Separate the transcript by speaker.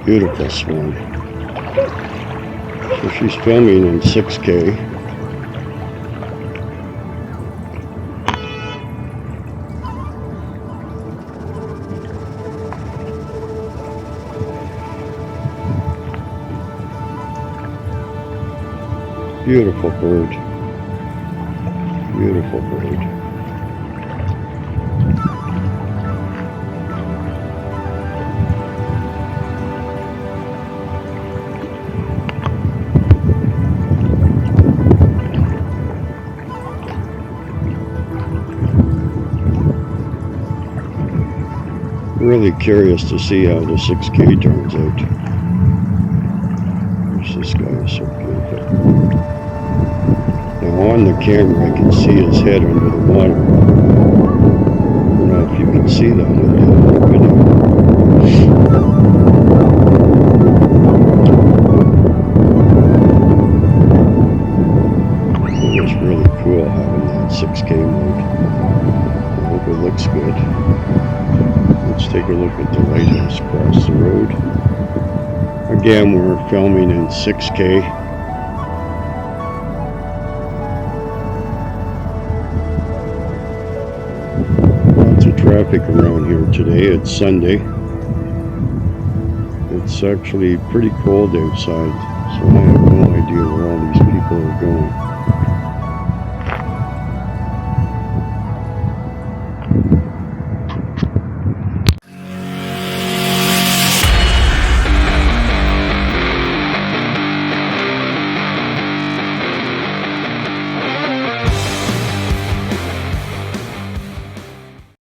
Speaker 1: Beautiful swan. So she's filming in 6K. Beautiful bird. Beautiful bird. Really curious to see how the 6K turns out. This guy is so beautiful. Now on the camera I can see his head under the water. I don't know if you can see that in the video. It was really cool having that 6K mode. I hope it looks good. Let's take a look at the lighthouse across the road. Again, we're filming in 6K. Lots of traffic around here today. It's Sunday. It's actually pretty cold outside, so I have no idea where all these people are going.